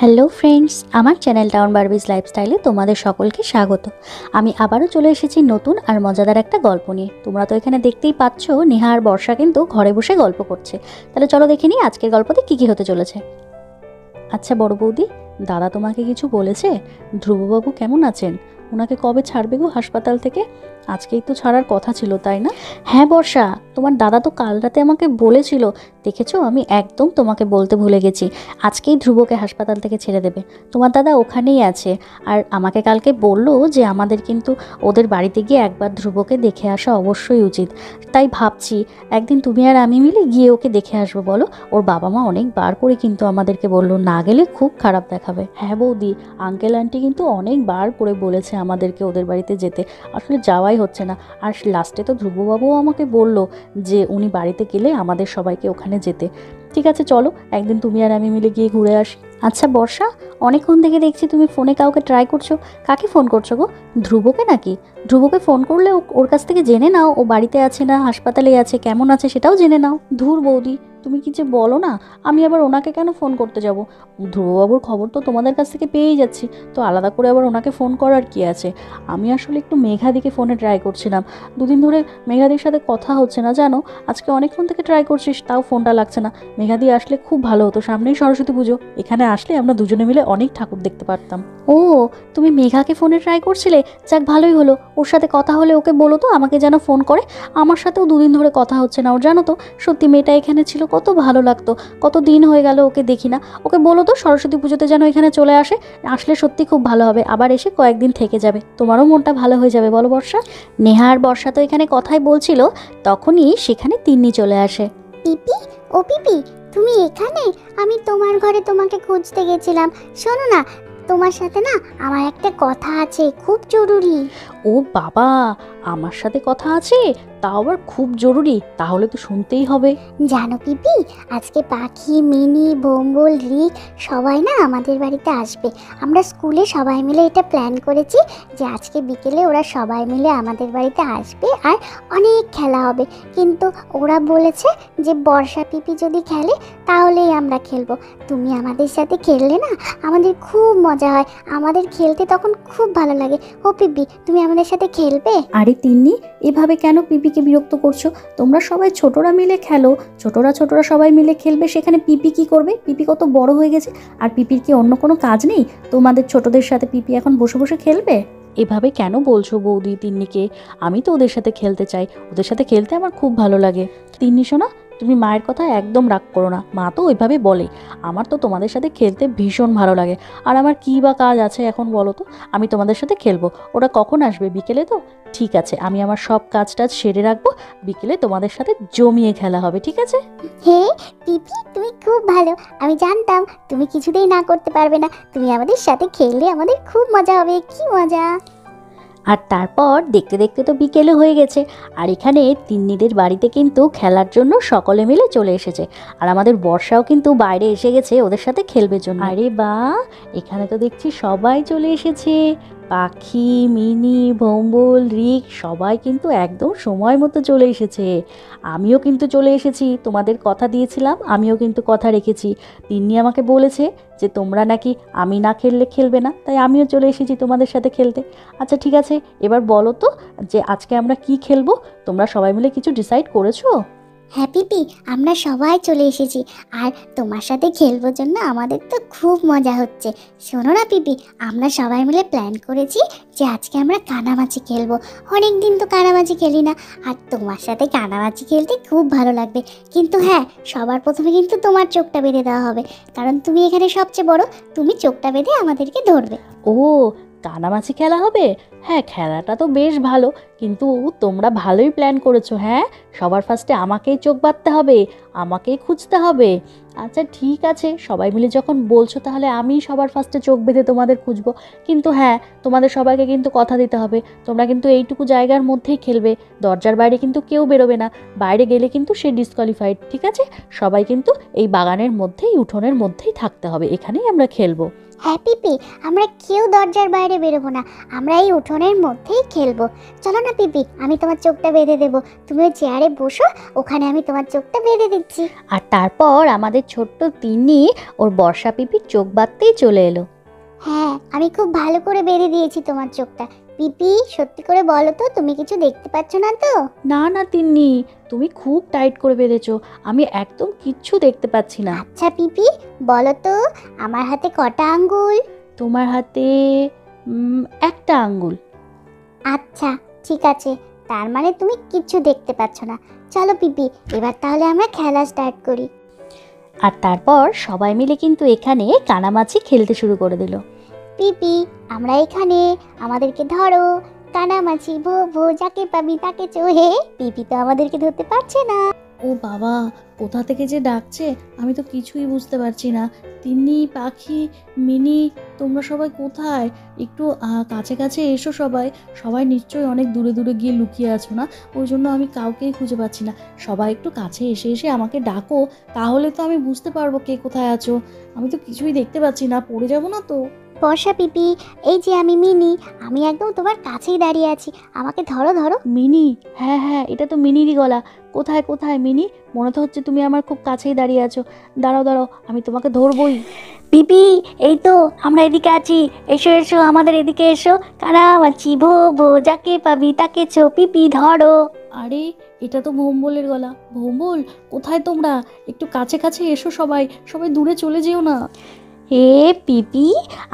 Hello friends, আমার channel town Barbies লাইফস্টাইলে তোমাদের সকলকে স্বাগত। আমি আবারও চলে এসেছি নতুন আর মজাদার একটা গল্প নিয়ে। তোমরা তো এখানে দেখতেই পাচ্ছ, নেহা আর বর্ষা কিন্তু ঘরে বসে গল্প করছে। তাহলে চলো দেখে নিই আজকের গল্পতে কী কী হতে চলেছে। আচ্ছা বড় বৌদি, দাদা তোমাকে কিছু বলেছে? ধ্রুববাবু কেমন আছেন? ওনাকে কবে ছাড়বে গো হাসপাতাল থেকে? আজকেই তো ছাড়ার কথা ছিল, তাই না? হ্যাঁ বর্ষা, তোমার দাদা তো কাল রাতে আমাকে বলেছিল। দেখেছো, আমি একদম তোমাকে বলতে ভুলে গেছি। আজকেই ধ্রুবকে হাসপাতাল থেকে ছেড়ে দেবে। তোমার দাদা ওখানেই আছে। আর আমাকে কালকে বললো যে আমাদের কিন্তু ওদের বাড়িতে গিয়ে একবার ধ্রুবকে দেখে আসা অবশ্যই উচিত। তাই ভাবছি একদিন তুমি আর আমি মিলে গিয়ে ওকে দেখে আসবো। বলো, ওর বাবা মা অনেকবার করে কিন্তু আমাদেরকে বললো না গেলে খুব খারাপ দেখাবে। হ্যাঁ বৌদি, আঙ্কেল আন্টি কিন্তু অনেকবার করে বলেছে আমাদেরকে ওদের বাড়িতে যেতে, আসলে যাওয়াই হচ্ছে না। আর লাস্টে তো ধ্রুববাবুও আমাকে বলল যে উনি বাড়িতে গেলে আমাদের সবাইকে ওখানে যেতে। ঠিক আছে, চলো একদিন তুমি আর আমি মিলে গিয়ে ঘুরে আসি। আচ্ছা বর্ষা, অনেকক্ষণ থেকে দেখছি তুমি ফোনে কাউকে ট্রাই করছো। কাকে ফোন করছো গো? ধ্রুবকে নাকি? ধ্রুবকে ফোন করলে ওর কাছ থেকে জেনে নাও ও বাড়িতে আছে না হাসপাতালে আছে, কেমন আছে সেটাও জেনে নাও। ধুর বৌদি, তুমি কি যে বলো না, আমি আবার ওনাকে কেন ফোন করতে যাব? ধ্রুববাবুর খবর তো তোমাদের কাছ থেকে পেয়েই যাচ্ছি, তো আলাদা করে আবার ওনাকে ফোন করার কি আছে? আমি আসলে একটু মেঘাদিকে ফোনে ট্রাই করছিলাম। দুদিন ধরে মেঘাদির সাথে কথা হচ্ছে না জানো। আজকে অনেকক্ষণ থেকে ট্রাই করছিস, তাও ফোনটা লাগছে না। মেঘাদি আসলে খুব ভালো হতো, সামনেই সরস্বতী পুজো, এখানে আসলে আমরা দুজনে মিলে অনেক ঠাকুর দেখতে পারতাম। ও, তুমি মেঘাকে ফোনে ট্রাই করছিলে? যাক ভালোই হলো, ওর সাথে কথা হলে ওকে বলো তো আমাকে যেন ফোন করে। আমার সাথেও দুদিন ধরে কথা হচ্ছে না ওর, জানো তো। সত্যি মেয়েটা এখানে ছিল কত ভালো লাগতো, কত দিন হয়ে গেল ওকে দেখি না। ওকে বলো তো সরস্বতী পুজোতে যেন এখানে চলে আসে। আসলে সত্যি খুব ভালো হবে, আবার এসে কয়েকদিন থেকে যাবে, তোমারও মনটা ভালো হয়ে যাবে। বলো বর্ষা। নেহা আর বর্ষা তো এখানে কথাই বলছিল, তখনই সেখানে তিন্নি চলে আসে। পিপি, ও পিপি, তুমি এখানে? আমি তোমার ঘরে তোমাকে খুঁজতে গেছিলাম। শোনো না, তোমার সাথে না আমার একটা কথা আছে, খুব জরুরি। ও বাবা, আমার সাথে কথা আছে? তাও আবার খুব জরুরি? তাহলে তো শুনতেই হবে। জানো পিপি, আজকে পাখি, মিনি, বম্বল, রিক সবাই না আমাদের বাড়িতে আসবে। আমরা স্কুলে সবাই মিলে এটা প্ল্যান করেছি যে আজকে বিকেলে ওরা সবাই মিলে আমাদের বাড়িতে আসবে আর অনেক খেলা হবে। কিন্তু ওরা বলেছে যে বর্ষা পিপি যদি খেলে তাহলেই আমরা খেলবো। তুমি আমাদের সাথে খেললে না আমাদের খুব মজা হয়, আমাদের খেলতে তখন খুব ভালো লাগে। ও পিপি, তুমি আমাদের সাথে খেলবে? আরে তিন্নি, এভাবে কেন পিপিকে বিরক্ত করছো? তোমরা সবাই ছোটরা মিলে খেলো, ছোটরা ছোটরা সবাই মিলে খেলবে, সেখানে পিপি কি করবে? পিপি কত বড় হয়ে গেছে, আর পিপির কি অন্য কোনো কাজ নেই? তোমাদের ছোটদের সাথে পিপি এখন বসে বসে খেলবে? এভাবে কেন বলছো বৌদি তিন্নিকে? আমি তো ওদের সাথে খেলতে চাই, ওদের সাথে খেলতে আমার খুব ভালো লাগে। তিন্নি শোনা, তুমি মায়ের কথা একদম রাগ করো না, মা তো ওইভাবে বলে। আমার তো তোমাদের সাথে খেলতে ভীষণ ভালো লাগে। আর আমার কী বা কাজ আছে এখন বলো তো? আমি তোমাদের সাথে খেলবো। ওরা কখন আসবে? বিকেলে তো? ঠিক আছে, আমি আমার সব কাজ টাজ সেরে রাখবো, বিকেলে তোমাদের সাথে জমিয়ে খেলা হবে, ঠিক আছে? হে পিপি, তুমি খুব ভালো। আমি জানতাম তুমি কিছুতেই না করতে পারবে না। তুমি আমাদের সাথে খেললে আমাদের খুব মজা হবে, কি মজা। আর তারপর দেখতে দেখতে তো বিকেলে হয়ে গেছে, আর এখানে তিন্নিদের বাড়িতে কিন্তু খেলার জন্য সকলে মিলে চলে এসেছে। আর আমাদের বর্ষাও কিন্তু বাইরে এসে গেছে ওদের সাথে খেলবে জন্য। আরে বাহ, এখানে তো দেখছি সবাই চলে এসেছে। পাখি, মিনি, ভম্বল, রিক সবাই কিন্তু একদম সময় মতো চলে এসেছে। আমিও কিন্তু চলে এসেছি, তোমাদের কথা দিয়েছিলাম, আমিও কিন্তু কথা রেখেছি। তিন্নি আমাকে বলেছে যে তোমরা নাকি আমি না খেললে খেলবে না, তাই আমিও চলে এসেছি তোমাদের সাথে খেলতে। আচ্ছা ঠিক আছে, এবার বলো তো যে আজকে আমরা কি খেলবো? তোমরা সবাই মিলে কিছু ডিসাইড করেছো? হ্যাঁ পিপি, আমরা সবাই চলে এসেছি আর তোমার সাথে খেলবার জন্য আমাদের তো খুব মজা হচ্ছে। শোনো না পিপি, আমরা সবাই মিলে প্ল্যান করেছি যে আজকে আমরা কানামাছি খেলবো। অনেক দিন তো কানামাছি খেলি না, আর তোমার সাথে কানামাছি খেলতে খুব ভালো লাগবে। কিন্তু হ্যাঁ, সবার প্রথমে কিন্তু তোমার চোখটা বেঁধে দেওয়া হবে, কারণ তুমি এখানে সবচেয়ে বড়। তুমি চোখটা বেঁধে আমাদেরকে ধরবে। ও, কানামাছি খেলা হবে? হ্যাঁ, খেলাটা তো বেশ ভালো, কিন্তু তোমরা ভালোই প্ল্যান করেছো। হ্যাঁ, সবার ফার্স্টে আমাকেই চোখ বাঁধতে হবে, আমাকেই খুঁজতে হবে। আচ্ছা ঠিক আছে, সবাই মিলে যখন বলছো তাহলে আমি সবার ফার্স্টে চোখ বেঁধে তোমাদের খুঁজবো। কিন্তু হ্যাঁ, তোমাদের সবাইকে কিন্তু কথা দিতে হবে, তোমরা কিন্তু এইটুকু জায়গার মধ্যেই খেলবে, দরজার বাইরে কিন্তু কেউ বেরোবে না। বাইরে গেলে কিন্তু সে ডিসকোয়ালিফাইড, ঠিক আছে? সবাই কিন্তু এই বাগানের মধ্যেই, উঠোনের মধ্যেই থাকতে হবে, এখানেই আমরা খেলবো। হ্যাঁ পিপি, আমরা কেউ দরজার বাইরে বেরোবো না, আমরা এই উঠোনের মধ্যেই খেলবো। চলো না পিপি, আমি তোমার চোখটা বেঁধে দেবো, তুমি ওই চেয়ারে বসো, ওখানে আমি তোমার চোখটা বেঁধে দিচ্ছি। আর তারপর আমাদের ছোট্ট তিন্নি ওর বর্ষা পিপির চোখ বাঁধতেই চলে এলো। হ্যাঁ, আমি খুব ভালো করে বেঁধে দিয়েছি তোমার চোখটা। পিপি, সত্যি করে বলো তো, তুমি কিছু দেখতে পাচ্ছ না তো? না না তিন্নি, তুমি খুব টাইট করে বেঁধেছো, আমি একদম কিচ্ছু দেখতে পাচ্ছি না। আচ্ছা পিপি, বলো তো আমার হাতে কটা আঙ্গুল? তোমার হাতে একটা আঙ্গুল। আচ্ছা ঠিক আছে, তার মানে তুমি কিচ্ছু দেখতে পাচ্ছ না। চলো পিপি, এবার তাহলে আমরা খেলা স্টার্ট করি। আর তারপর সবাই মিলে কিন্তু এখানে কানামাছি খেলতে শুরু করে দিল। পিপি, আমরা এখানে, আমাদেরকে ধরো, কানামাছি ভো ভো, যাকে পাবি তাকে চোহে। পিপি তো আমাদেরকে ধরতে পারছে না। ও বাবা, কোথা থেকে যে ডাকছে আমি তো কিছুই বুঝতে পারছি না। তিন্নি, পাখি, মিনি, তোমরা সবাই কোথায়? একটু কাছে কাছে এসো সবাই। সবাই নিশ্চয়ই অনেক দূরে দূরে গিয়ে লুকিয়ে আছো না, ওই জন্য আমি কাউকেই খুঁজে পাচ্ছি না। সবাই একটু কাছে এসে এসে আমাকে ডাকো, তাহলে তো আমি বুঝতে পারবো কে কোথায় আছো। আমি তো কিছুই দেখতে পাচ্ছি না, পড়ে যাবো না তো? বর্ষা পিপি, এই যে আমি মিনি, আমি একদম তোমার কাছেই দাঁড়িয়ে আছি, আমাকে ধরো ধরো। মিনি? হ্যাঁ হ্যাঁ, এটা তো মিনিরই গলা। কোথায় কোথায় মিনি? মনে তো হচ্ছে তুমি আমার খুব কাছেই দাঁড়িয়ে আছো। দাঁড়াও দাঁড়াও, আমি তোমাকে ধরবই। পিপি, এই তো আমরা এদিকে আছি, এসো এসো, আমাদের এদিকে এসো। কানামাছি ভো ভো, যাকে পাবি তাকে চো, পিপি ধরো। আরে, এটা তো ভোম্বলের গলা। ভোম্বল, কোথায় তোমরা? একটু কাছে কাছে এসো সবাই, সবাই দূরে চলে যেও না। হে পিপি,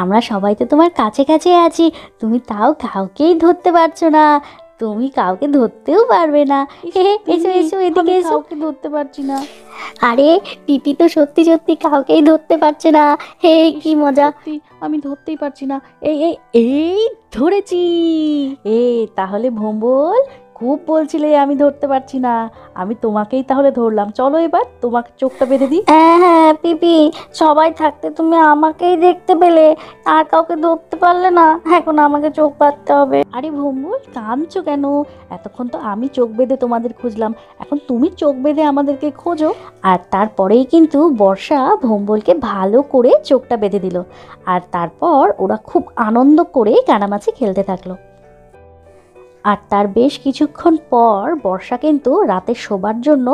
আমরা সবাই তো তোমার কাছে কাছে আছি, তুমি তাও কাউকেই ধরতে পারছো না, তুমি কাউকে ধরতেও পারবে না। হে এসো এসো, এদিকে আমি এসো। কাউকে ধরতে পারছি না। আরে পিপি তো সত্যি সত্যি কাউকেই ধরতে পারছে না। হে কি মজা। সত্যি, আমি ধরতেই পারছি না। এই এই এই ধরেছি। তাহলে ভোম্বল, খুব বলছিলে আমি ধরতে পারছি না, আমি তোমাকেই তাহলে ধরলাম। চলো এবার তোমাকে চোখটা বেঁধে দিই। হ্যাঁ হ্যাঁ পিপি, সবাই থাকতে তুমি আমাকেই দেখতে পেলে, আর কাউকে ধরতে পারলে না, এখন আমাকে চোখ বাঁধতে হবে। আরে ভোম্বল, কাঁদছো কেন? এতক্ষণ তো আমি চোখ বেঁধে তোমাদের খুঁজলাম, এখন তুমি চোখ বেঁধে আমাদেরকে খোঁজো। আর তারপরেই কিন্তু বর্ষা ভোম্বলকে ভালো করে চোখটা বেঁধে দিল। আর তারপর ওরা খুব আনন্দ করে কানামাছি খেলতে থাকলো। আর তার বেশ কিছুক্ষণ পর বর্ষা কিন্তু রাতে শোবার জন্য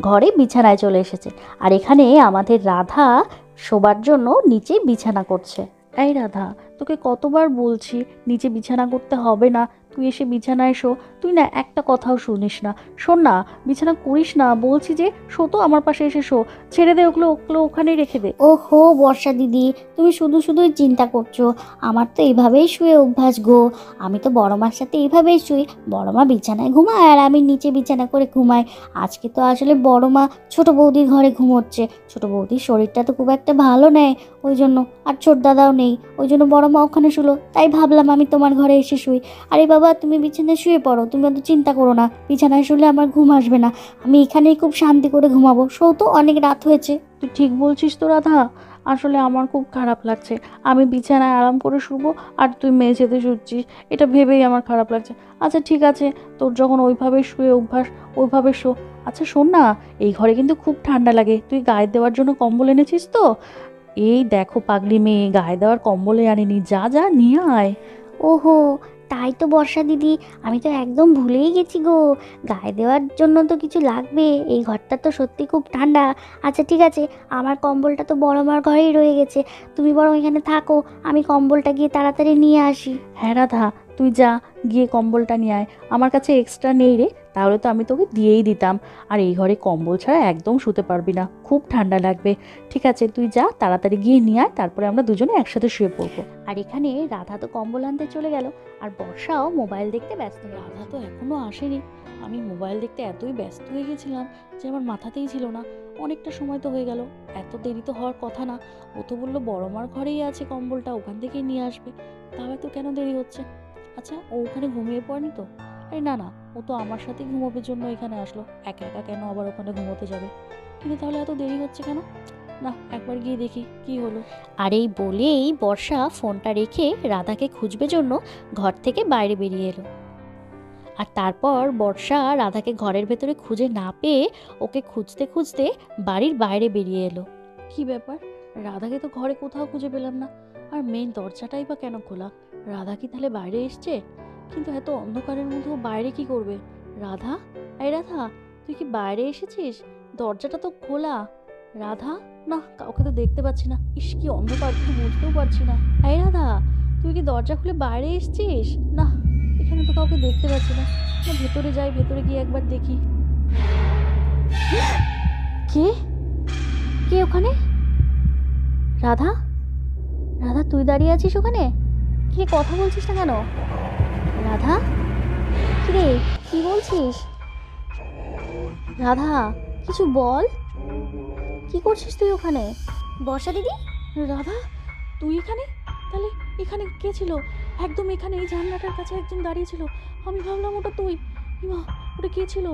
ঘরে বিছানায় চলে এসেছে। আর এখানে আমাদের রাধা শোবার জন্য নিচে বিছানা করছে। এই রাধা, তোকে কতবার বলছি নিচে বিছানা করতে হবে না, তুই এসে বিছানায় শো। তুই না একটা কথাও শুনিস না। শোন না, বিছানা করিস না, বলছি যে শো তো আমার পাশে এসে শো। ছেড়ে দে ওগুলো, ওগুলো ওখানেই রেখে দে। ওহো বর্ষা দিদি, তুমি শুধু শুধুই চিন্তা করছো, আমার তো এইভাবেই শুয়ে অভ্যাস গো। আমি তো বড় মার সাথে এইভাবেই শুই, বড় মা বিছানায় ঘুমায় আর আমি নিচে বিছানা করে ঘুমাই। আজকে তো আসলে বড় মা ছোট বৌদির ঘরে ঘুমোচ্ছে, ছোট বৌদির শরীরটা তো খুব একটা ভালো নেই, ওই জন্য। আর ছোট দাদাও নেই, ওই জন্য বড় মা ওখানে শুলো, তাই ভাবলাম আমি তোমার ঘরে এসে শুই। আরে বাবা, তুমি বিছানায় শুয়ে পড়ো, তুমি অত চিন্তা করো না, বিছানায় শুলে আমার ঘুম আসবে না, আমি এখানেই খুব শান্তি করে ঘুমাবো। শো তো, অনেক রাত হয়েছে। তুই ঠিক বলছিস তো রাধা, আসলে আমার খুব খারাপ লাগছে। আমি বিছানায় আরাম করে শুবো আর তুই মেঝেতে শুচ্ছিস, এটা ভেবেই আমার খারাপ লাগছে। আচ্ছা ঠিক আছে, তোর যখন ওইভাবে শুয়ে অভ্যাস, ওইভাবে শো। আচ্ছা শোন না, এই ঘরে কিন্তু খুব ঠান্ডা লাগে, তুই গায়ে দেওয়ার জন্য কম্বল এনেছিস তো? এই দেখো পাগলি মেয়ে, গায়ে দেওয়ার কম্বলে আনিনি, যা যা নিয়ে আয়। ওহো, তাই তো বর্ষা দিদি, আমি তো একদম ভুলেই গেছি গো, গায়ে দেওয়ার জন্য তো কিছু লাগবে, এই ঘরটা তো সত্যি খুব ঠান্ডা। আচ্ছা ঠিক আছে, আমার কম্বলটা তো বড় মার ঘরেই রয়ে গেছে, তুমি বরং এখানে থাকো, আমি কম্বলটা গিয়ে তাড়াতাড়ি নিয়ে আসি। হ্যাঁ রাধা, তুই যা, গিয়ে কম্বলটা নিয়ে আয়। আমার কাছে এক্সট্রা নেই রে, তাহলে তো আমি তোকে দিয়েই দিতাম। আর এই ঘরে কম্বল ছাড়া একদম শুতে পারবি না, খুব ঠান্ডা লাগবে। ঠিক আছে, তুই যা, তাড়াতাড়ি গিয়ে নিয়ে আয়, তারপরে আমরা দুজনে একসাথে শুয়ে পড়বো। আর এখানে রাধা তো কম্বল আনতে চলে গেল, আর বর্ষাও মোবাইল দেখতে ব্যস্ত হয়ে গেল। রাধা তো এখনো আসেনি, আমি মোবাইল দেখতে এতই ব্যস্ত হয়ে গেছিলাম যে আমার মাথাতেই ছিল না। অনেকটা সময় তো হয়ে গেল, এত দেরি তো হওয়ার কথা না। ও তো বললো বড় মার ঘরেই আছে কম্বলটা, ওখান থেকেই নিয়ে আসবে, তাহলে তো কেন দেরি হচ্ছে? আচ্ছা, ও ওখানে ঘুমিয়ে পড়েনি তো? আরে না না, ও তো আমার সাথে ঘুমানোর জন্য এখানে আসলো, একা একা কেন আবার ওখানে ঘুমোতে যাবে? কিন্তু তাহলে এত দেরি হচ্ছে কেন? না, একবার গিয়ে দেখি কি হলো। আর এই বলেই বর্ষা ফোনটা রেখে রাধাকে খুঁজবে জন্য ঘর থেকে বাইরে বেরিয়ে এলো। আর তারপর বর্ষা রাধাকে ঘরের ভেতরে খুঁজে না পেয়ে ওকে খুঁজতে খুঁজতে বাড়ির বাইরে বেরিয়ে এলো। কি ব্যাপার, রাধাকে তো ঘরে কোথাও খুঁজে পেলাম না। আর মেইন দরজাটাই বা কেন খোলা? রাধা কি তাহলে বাইরে এসছে? কিন্তু এত অন্ধকারের মধ্যেও বাইরে কি করবে? রাধা, এই রাধা, তুই কি বাইরে এসেছিস? দরজাটা তো খোলা। রাধা, না, কাউকে তো দেখতে পাচ্ছি না। ইস, কি অন্ধকার, কিছু বুঝতেও পারছি না। এই রাধা, তুই কি দরজা খুলে বাইরে এসেছিস? না, এখানে তো কাউকে দেখতে পাচ্ছি না। না, ভেতরে যাই, ভেতরে গিয়ে একবার দেখি। কে কে ওখানে? রাধা, রাধা, তুই দাঁড়িয়ে আছিস ওখানে? কি রে, কথা বলছিস না কেন? রাধা, কি রে, কি বলছিস? রাধা, কিছু বল। কি করছিস তুই ওখানে? বর্ষা দিদি, রাধা, তুই এখানে? তাহলে এখানে কে ছিল? একদম এখানে এই জানলাটার কাছে একজন দাঁড়িয়ে ছিল। আমি ভাবলাম ওটা তুই। মা, ওটা কে ছিল?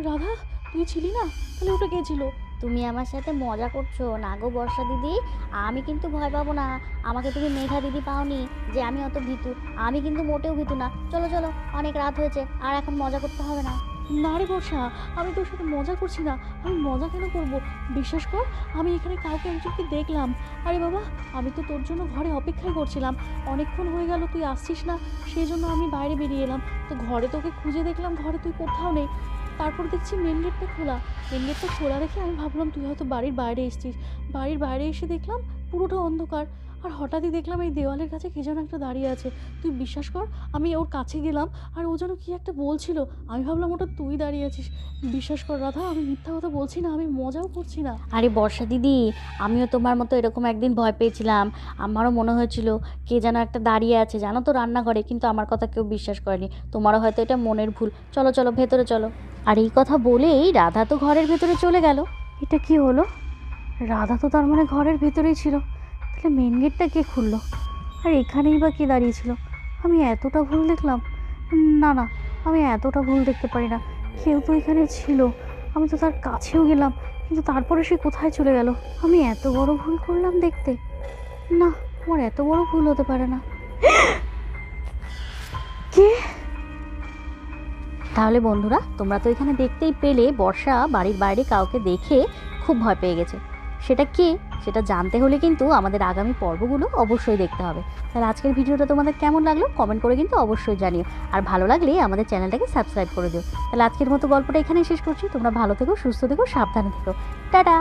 রাধা, তুই ছিলি না? তাহলে ওটা কে ছিল? তুমি আমার সাথে মজা করছো না গো বর্ষা দিদি। আমি কিন্তু ভয় পাবো না। আমাকে তুমি মেঘা দিদি পাওনি যে আমি অত ভীতু। আমি কিন্তু মোটেও ভীতু না। চলো চলো, অনেক রাত হয়েছে, আর এখন মজা করতে হবে না। না রে বর্ষা, আমি তোর সাথে মজা করছি না। আমি মজা কেন করব? বিশ্বাস কর, আমি এখানে কাউকে একজনকে দেখলাম। আরে বাবা, আমি তো তোর জন্য ঘরে অপেক্ষাই করছিলাম। অনেকক্ষণ হয়ে গেল তুই আসছিস না, সেই জন্য আমি বাইরে বেরিয়ে এলাম। তো ঘরে তোকে খুঁজে দেখলাম, ঘরে তুই কোথাও নেই। তারপর দেখছি মেন গেটটা খোলা। মেন গেটটা খোলা দেখে আমি ভাবলাম তুই হয়তো বাড়ির বাইরে এসেছিস। বাড়ির বাইরে এসে দেখলাম পুরোটা অন্ধকার। আর হঠাৎই দেখলাম এই দেওয়ালের কাছে কে যেন একটা দাঁড়িয়ে আছে। তুই বিশ্বাস কর, আমি ওর কাছে গেলাম, আর ও যেন কি একটা বলছিল। আমি ভাবলাম ওটা তুই দাঁড়িয়ে আছিস। বিশ্বাস কর রাধা, আমি মিথ্যা কথা বলছি না, আমি মজাও করছি না। আরে বর্ষা দিদি, আমিও তোমার মতো এরকম একদিন ভয় পেয়েছিলাম। আমারও মনে হয়েছিল কে যেন একটা দাঁড়িয়ে আছে, জানো তো, রান্নাঘরে। কিন্তু আমার কথা কেউ বিশ্বাস করেনি। তোমারও হয়তো এটা মনের ভুল। চলো চলো, ভেতরে চলো। আর এই কথা বলেই রাধা তো ঘরের ভেতরে চলে গেল। এটা কি হলো? রাধা তো তার মানে ঘরের ভেতরেই ছিল। তাহলে মেন গেটটা কে খুললো? আর এখানেই বা কে দাঁড়িয়েছিল? আমি এতটা ভুল দেখলাম? না না, আমি এতটা ভুল দেখতে পারি না। কেউ তো এখানে ছিল, আমি তো তার কাছেও গেলাম, কিন্তু তারপরে সে কোথায় চলে গেল? আমি এত বড় ভুল করলাম দেখতে? না, আমার এত বড় ভুল হতে পারে না। কে? তাহলে বন্ধুরা, তোমরা তো এখানে দেখতেই পেলে বর্ষা বাড়ির বাইরে কাউকে দেখে খুব ভয় পেয়ে গেছে। সেটা কে, সেটা জানতে হলে কিন্তু আমাদের আগামী পর্বগুলো অবশ্যই দেখতে হবে। তাহলে আজকের ভিডিওটা তোমাদের কেমন লাগলো কমেন্ট করে কিন্তু অবশ্যই জানিও। আর ভালো লাগলে আমাদের চ্যানেলটাকে সাবস্ক্রাইব করে দিও। তাহলে আজকের মতো গল্পটা এখানেই শেষ করছি। তোমরা ভালো থেকো, সুস্থ থেকো, সাবধানে থেকো। টাটা।